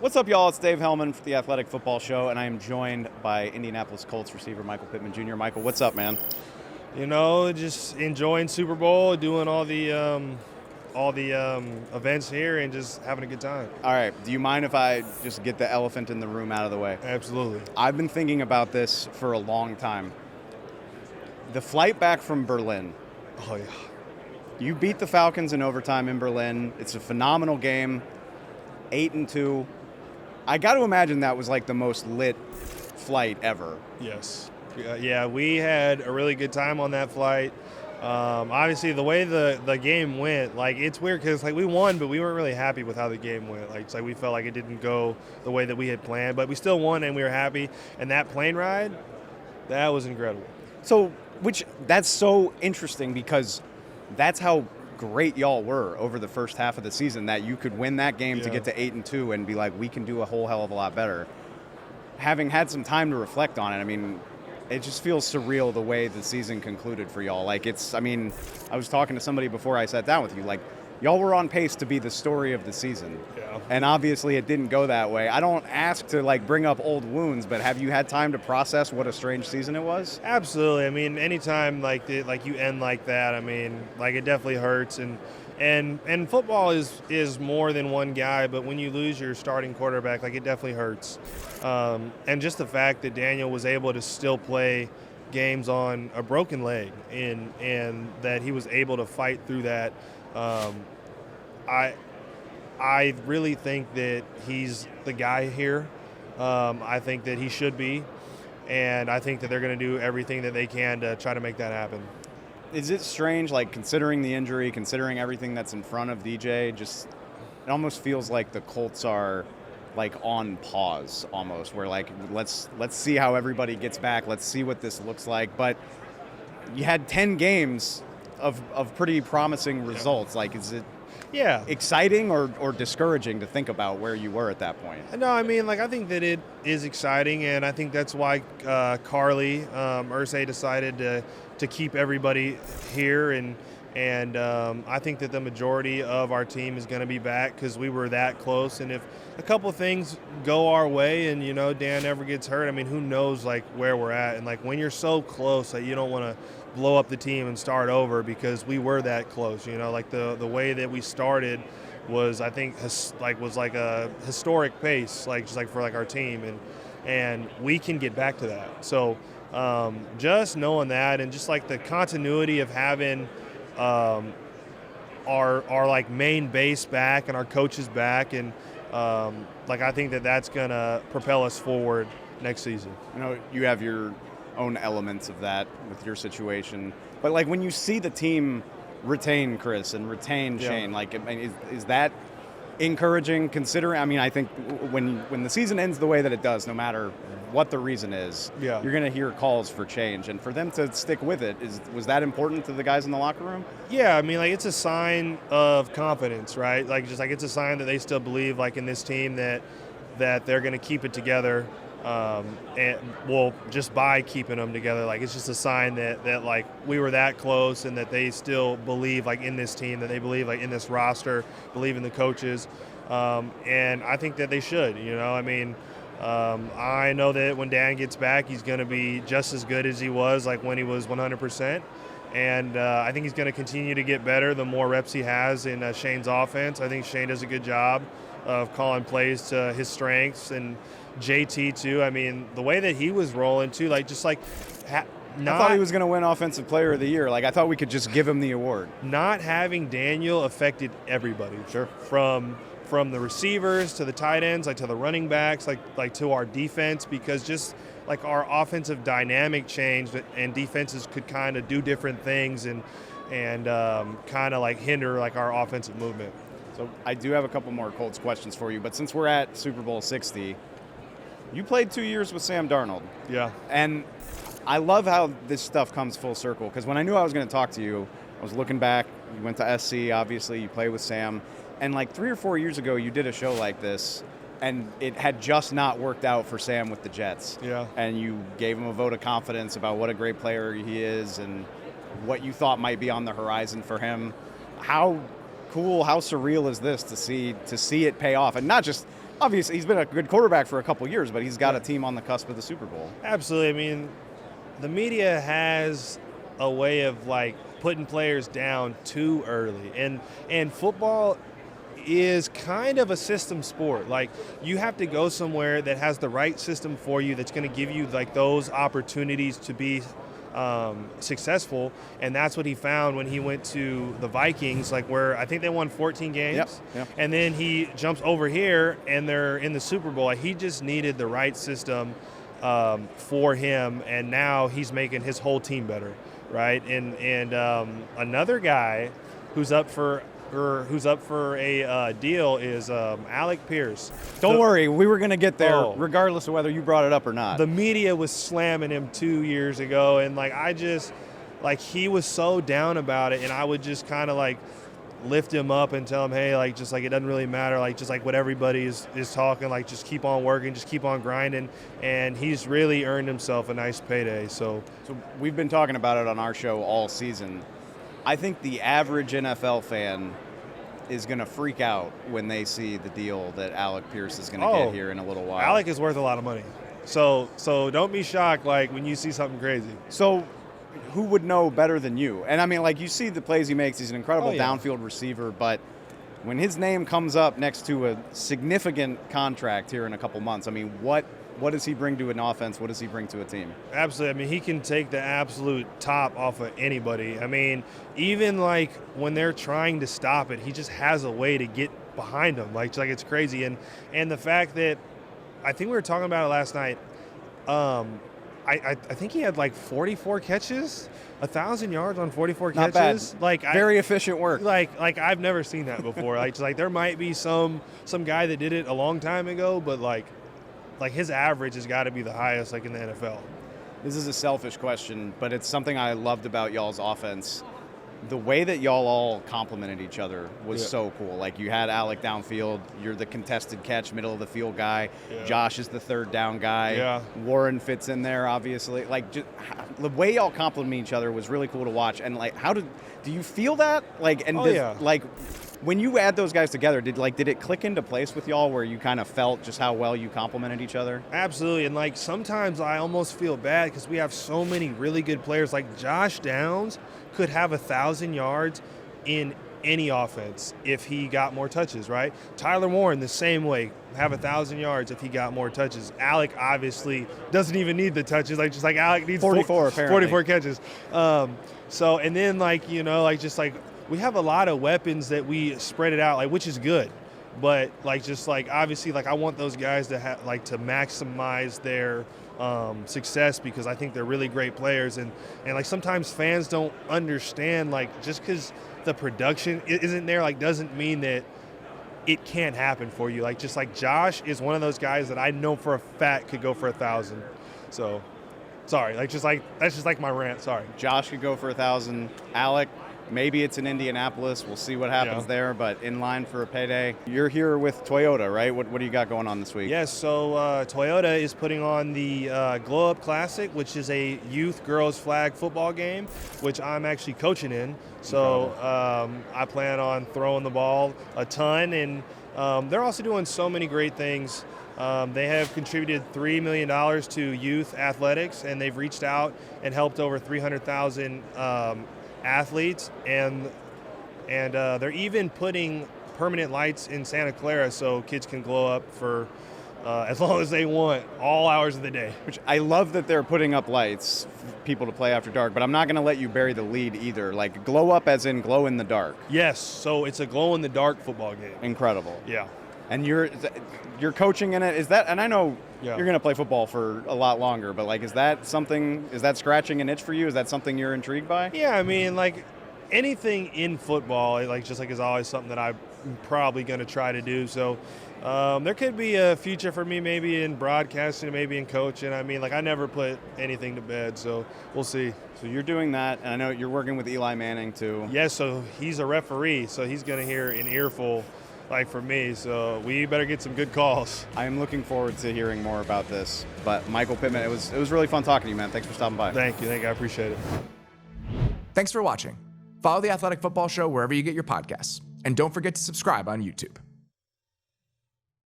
What's up, y'all? It's Dave Helman for the Athletic Football Show, and I am joined by Indianapolis Colts receiver Michael Pittman Jr. Michael, what's up, man? You know, just enjoying Super Bowl, doing all the events here, and just having a good time. All right, do you mind if I just get the elephant in the room out of the way? Absolutely. I've been thinking about this for a long time. The flight back from Berlin. Oh, yeah. You beat the Falcons in overtime in Berlin. It's a phenomenal game, 8-2. I got to imagine that was like the most lit flight ever. Yes. Yeah, we had a really good time on that flight. Obviously, the way the game went, like, it's weird because, like, we won, but we weren't really happy with how the game went. Like, it's like we felt like it didn't go the way that we had planned, but we still won and we were happy. And that plane ride, that was incredible. So, that's so interesting because that's how great y'all were over the first half of the season, that you could win that game to get to 8-2 and be like, we can do a whole hell of a lot better. Having had some time to reflect on it, I mean, it just feels surreal the way the season concluded for y'all. Like, I was talking to somebody before I sat down with you, like, y'all were on pace to be the story of the season. Yeah. And obviously it didn't go that way. I don't ask to, like, bring up old wounds, but have you had time to process what a strange season it was? Absolutely. I mean, anytime like you end like that, I mean, like, it definitely hurts. And football is more than one guy, but when you lose your starting quarterback, like, it definitely hurts. And just the fact that Daniel was able to still play games on a broken leg and that he was able to fight through that, I really think that he's the guy here. I think that he should be, and I think that they're going to do everything that they can to try to make that happen. Is it strange, like, considering the injury, considering everything that's in front of DJ, just it almost feels like the Colts are, like, on pause almost, where, like, let's see how everybody gets back, let's see what this looks like. But you had 10 games of pretty promising results. Like, is it exciting or discouraging to think about where you were at that point? No, I mean, like, I think that it is exciting, and I think that's why Carly Irsay decided to keep everybody here, and I think that the majority of our team is going to be back because we were that close. And if a couple of things go our way and, you know, Dan never gets hurt, I mean, who knows, like, where we're at. And, like, when you're so close, like, you don't want to blow up the team and start over because we were that close. You know, like, the way that we started was, I think, was like a historic pace, like, just like for, like, our team, and we can get back to that. So just knowing that, and just like the continuity of having our like main base back and our coaches back, and like, I think that that's gonna propel us forward next season. You know, you have your own elements of that with your situation, but, like, when you see the team retain Chris and retain Shane, like, I mean, is that encouraging? Considering, I mean, I think when the season ends the way that it does, no matter what the reason is, you're going to hear calls for change, and for them to stick with it, was that important to the guys in the locker room? Yeah, I mean, like, it's a sign of confidence, right? Like, just like, it's a sign that they still believe, like, in this team, that they're going to keep it together. And well, just by keeping them together, like, it's just a sign that like, we were that close, and that they still believe, like, in this team, that they believe, like, in this roster, believe in the coaches, and I think that they should. You know, I mean, I know that when Dan gets back, he's going to be just as good as he was, like, when he was 100%. And I think he's going to continue to get better the more reps he has in Shane's offense. I think Shane does a good job of calling plays to his strengths, and JT too. I mean, the way that he was rolling too, like, just like I thought he was going to win Offensive Player of the Year. Like, I thought we could just give him the award. Not having Daniel affected everybody. Sure. From the receivers to the tight ends, like, to the running backs, like to our defense, because just like our offensive dynamic changed, and defenses could kind of do different things and kind of, like, hinder, like, our offensive movement. So I do have a couple more Colts questions for you, but since we're at Super Bowl 60, you played 2 years with Sam Darnold. Yeah. And I love how this stuff comes full circle, because when I knew I was going to talk to you, I was looking back. You went to SC, obviously. You played with Sam. And, like, 3 or 4 years ago, you did a show like this, and it had just not worked out for Sam with the Jets. Yeah. And you gave him a vote of confidence about what a great player he is and what you thought might be on the horizon for him. How cool, how surreal is this to see it pay off? And not just Obviously, he's been a good quarterback for a couple years, but he's got a team on the cusp of the Super Bowl. Absolutely. I mean, the media has a way of like putting players down too early, and football is kind of a system sport. Like, you have to go somewhere that has the right system for you, that's going to give you like those opportunities to be successful, and that's what he found when he went to the Vikings, like where I think they won 14 games. Yep. And then he jumps over here and they're in the Super Bowl. He just needed the right system for him, and now he's making his whole team better, right? And another guy who's up for a deal is Alec Pierce. Don't worry, we were going to get there regardless of whether you brought it up or not. The media was slamming him 2 years ago, and he was so down about it, and I would just kind of like lift him up and tell him, hey, like, just like it doesn't really matter, like just like what everybody is talking, like just keep on working, just keep on grinding, and he's really earned himself a nice payday. So we've been talking about it on our show all season. I think the average NFL fan is going to freak out when they see the deal that Alec Pierce is going to get here in a little while. Alec is worth a lot of money. So don't be shocked like when you see something crazy. So who would know better than you? And I mean, like, you see the plays he makes. He's an incredible downfield receiver, but when his name comes up next to a significant contract here in a couple months, I mean, what does he bring to an offense? What does he bring to a team? Absolutely. I mean, he can take the absolute top off of anybody. I mean, even like when they're trying to stop it, he just has a way to get behind them. Like it's crazy. And the fact that, I think we were talking about it last night, I think he had like 44 catches, 1,000 yards on 44 Not catches. Bad. Like very efficient work. Like I've never seen that before. like there might be some guy that did it a long time ago, but like his average has got to be the highest like in the NFL. This is a selfish question, but it's something I loved about y'all's offense. The way that y'all all complimented each other was so cool. Like, you had Alec downfield, you're the contested catch, middle of the field guy. Yeah. Josh is the third down guy. Yeah. Warren fits in there, obviously. Like, just, the way y'all compliment each other was really cool to watch. And like, do you feel that? Like, and like, when you add those guys together, did it click into place with y'all where you kind of felt just how well you complimented each other? Absolutely. And like, sometimes I almost feel bad because we have so many really good players. Like Josh Downs could have 1,000 yards in any offense if he got more touches, right? Tyler Warren, the same way, have 1,000 yards if he got more touches. Alec obviously doesn't even need the touches. Like, just like Alec needs 44 catches. So, and then like, you know, like just like we have a lot of weapons that we spread it out, like, which is good. But like, just like, obviously, like I want those guys to have like to maximize their success, because I think they're really great players, and like sometimes fans don't understand, like, just because the production isn't there, like, doesn't mean that it can't happen for you. Like, just like Josh is one of those guys that I know for a fact could go for 1,000. So sorry, like, just like that's just like my rant. Sorry. Josh could go for 1,000. Alec, maybe it's in Indianapolis. We'll see what happens there, but in line for a payday. You're here with Toyota, right? What do you got going on this week? Yes, so Toyota is putting on the Glow Up Classic, which is a youth girls flag football game, which I'm actually coaching in. So I plan on throwing the ball a ton, and they're also doing so many great things. They have contributed $3 million to youth athletics, and they've reached out and helped over 300,000 athletes, and they're even putting permanent lights in Santa Clara so kids can glow up for as long as they want, all hours of the day. Which I love that they're putting up lights for people to play after dark, but I'm not going to let you bury the lead either. Like, glow up as in glow in the dark. Yes, so it's a glow in the dark football game. Incredible. Yeah. And you're coaching in it. Is that, and I know you're going to play football for a lot longer, but like, is that scratching an itch for you? Is that something you're intrigued by? Yeah, I mean, like, anything in football, like, just like, is always something that I'm probably going to try to do. So there could be a future for me, maybe in broadcasting, maybe in coaching. I mean, like, I never put anything to bed, so we'll see. So you're doing that, and I know you're working with Eli Manning too. Yes, so he's a referee, so he's going to hear an earful, like, for me, so we better get some good calls. I am looking forward to hearing more about this. But Michael Pittman, it was really fun talking to you, man. Thanks for stopping by. Thank you. I appreciate it. Thanks for watching. Follow The Athletic Football Show wherever you get your podcasts. And don't forget to subscribe on YouTube.